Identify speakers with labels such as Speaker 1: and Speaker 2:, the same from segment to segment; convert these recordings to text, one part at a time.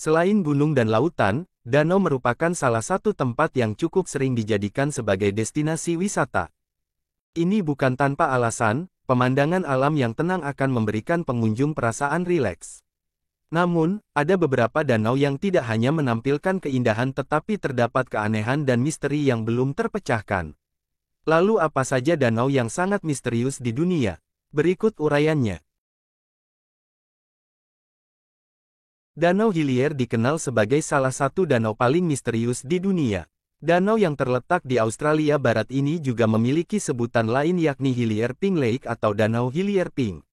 Speaker 1: Selain gunung dan lautan, danau merupakan salah satu tempat yang cukup sering dijadikan sebagai destinasi wisata. Ini bukan tanpa alasan, pemandangan alam yang tenang akan memberikan pengunjung perasaan rileks. Namun, ada beberapa danau yang tidak hanya menampilkan keindahan tetapi terdapat keanehan dan misteri yang belum terpecahkan. Lalu apa saja danau yang sangat misterius di dunia? Berikut uraiannya. Danau Hillier dikenal sebagai salah satu danau paling misterius di dunia. Danau yang terletak di Australia Barat ini juga memiliki sebutan lain yakni Hillier Pink Lake atau Danau Hillier Pink.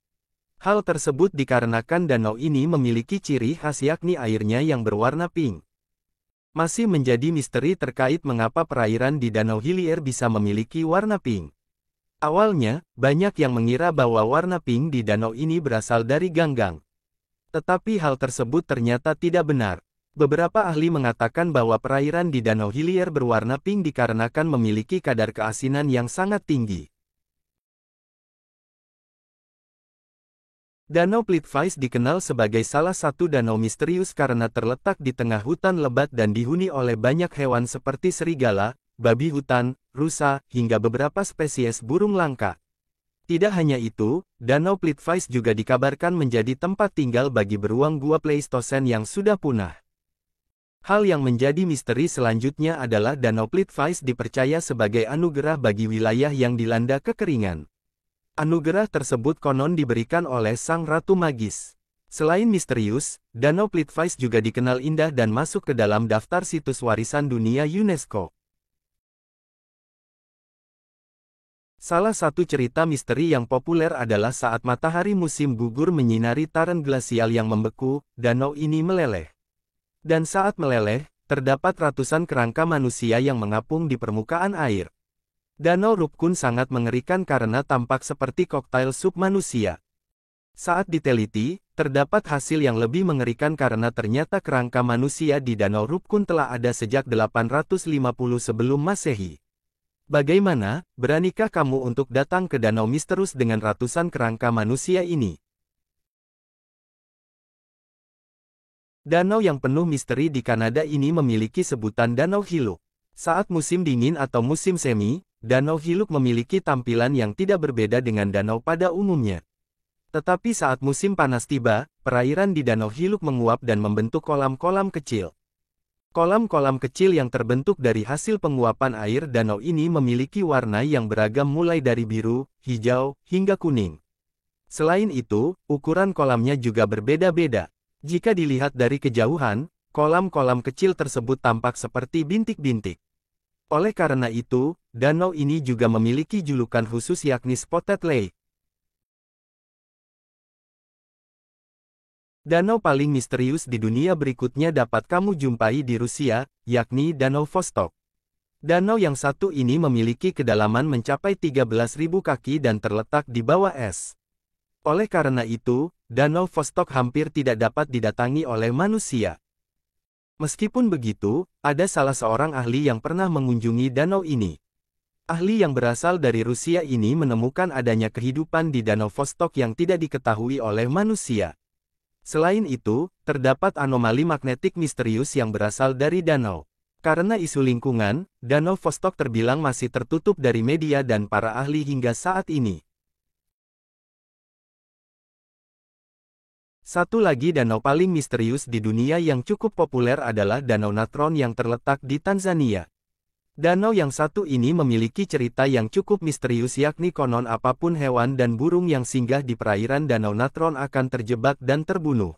Speaker 1: Hal tersebut dikarenakan danau ini memiliki ciri khas yakni airnya yang berwarna pink. Masih menjadi misteri terkait mengapa perairan di Danau Hillier bisa memiliki warna pink. Awalnya, banyak yang mengira bahwa warna pink di danau ini berasal dari ganggang. Tetapi hal tersebut ternyata tidak benar. Beberapa ahli mengatakan bahwa perairan di Danau Hillier berwarna pink dikarenakan memiliki kadar keasinan yang sangat tinggi. Danau Plitvice dikenal sebagai salah satu danau misterius karena terletak di tengah hutan lebat dan dihuni oleh banyak hewan seperti serigala, babi hutan, rusa, hingga beberapa spesies burung langka. Tidak hanya itu, Danau Plitvice juga dikabarkan menjadi tempat tinggal bagi beruang gua Pleistosen yang sudah punah. Hal yang menjadi misteri selanjutnya adalah Danau Plitvice dipercaya sebagai anugerah bagi wilayah yang dilanda kekeringan. Anugerah tersebut konon diberikan oleh Sang Ratu Magis. Selain misterius, Danau Plitvice juga dikenal indah dan masuk ke dalam daftar situs warisan dunia UNESCO. Salah satu cerita misteri yang populer adalah saat matahari musim gugur menyinari taran glasial yang membeku, danau ini meleleh. Dan saat meleleh, terdapat ratusan kerangka manusia yang mengapung di permukaan air. Danau Rupkun sangat mengerikan karena tampak seperti koktail sup manusia. Saat diteliti, terdapat hasil yang lebih mengerikan karena ternyata kerangka manusia di Danau Rupkun telah ada sejak 850 sebelum Masehi. Bagaimana, beranikah kamu untuk datang ke danau misterius dengan ratusan kerangka manusia ini? Danau yang penuh misteri di Kanada ini memiliki sebutan Danau Hiluk. Saat musim dingin atau musim semi, Danau Hiluk memiliki tampilan yang tidak berbeda dengan danau pada umumnya. Tetapi saat musim panas tiba, perairan di Danau Hiluk menguap dan membentuk kolam-kolam kecil. Kolam-kolam kecil yang terbentuk dari hasil penguapan air danau ini memiliki warna yang beragam mulai dari biru, hijau, hingga kuning. Selain itu, ukuran kolamnya juga berbeda-beda. Jika dilihat dari kejauhan, kolam-kolam kecil tersebut tampak seperti bintik-bintik. Oleh karena itu, danau ini juga memiliki julukan khusus yakni Spotted Lake. Danau paling misterius di dunia berikutnya dapat kamu jumpai di Rusia, yakni Danau Vostok. Danau yang satu ini memiliki kedalaman mencapai 13.000 kaki dan terletak di bawah es. Oleh karena itu, Danau Vostok hampir tidak dapat didatangi oleh manusia. Meskipun begitu, ada salah seorang ahli yang pernah mengunjungi danau ini. Ahli yang berasal dari Rusia ini menemukan adanya kehidupan di Danau Vostok yang tidak diketahui oleh manusia. Selain itu, terdapat anomali magnetik misterius yang berasal dari danau. Karena isu lingkungan, Danau Vostok terbilang masih tertutup dari media dan para ahli hingga saat ini. Satu lagi danau paling misterius di dunia yang cukup populer adalah Danau Natron yang terletak di Tanzania. Danau yang satu ini memiliki cerita yang cukup misterius yakni konon apapun hewan dan burung yang singgah di perairan Danau Natron akan terjebak dan terbunuh.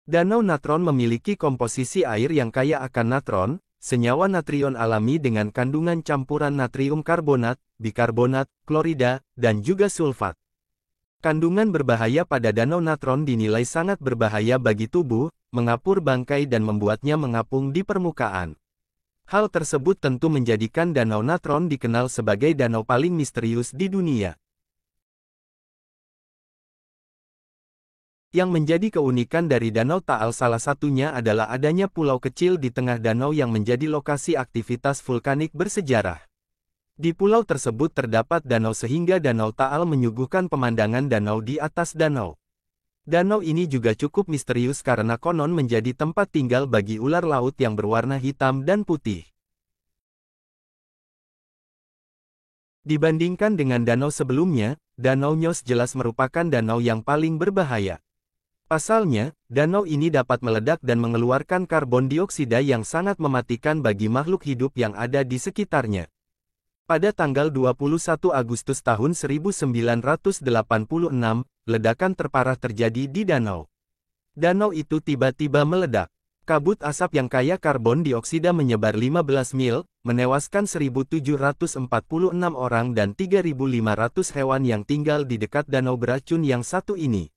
Speaker 1: Danau Natron memiliki komposisi air yang kaya akan natron, senyawa natrium alami dengan kandungan campuran natrium karbonat, bikarbonat, klorida, dan juga sulfat. Kandungan berbahaya pada Danau Natron dinilai sangat berbahaya bagi tubuh, mengapur bangkai dan membuatnya mengapung di permukaan. Hal tersebut tentu menjadikan Danau Natron dikenal sebagai danau paling misterius di dunia. Yang menjadi keunikan dari Danau Taal salah satunya adalah adanya pulau kecil di tengah danau yang menjadi lokasi aktivitas vulkanik bersejarah. Di pulau tersebut terdapat danau sehingga Danau Taal menyuguhkan pemandangan danau di atas danau. Danau ini juga cukup misterius karena konon menjadi tempat tinggal bagi ular laut yang berwarna hitam dan putih. Dibandingkan dengan danau sebelumnya, Danau Nyos jelas merupakan danau yang paling berbahaya. Pasalnya, danau ini dapat meledak dan mengeluarkan karbon dioksida yang sangat mematikan bagi makhluk hidup yang ada di sekitarnya. Pada tanggal 21 Agustus tahun 1986, ledakan terparah terjadi di danau. Danau itu tiba-tiba meledak. Kabut asap yang kaya karbon dioksida menyebar 15 mil, menewaskan 1.746 orang dan 3.500 hewan yang tinggal di dekat danau beracun yang satu ini.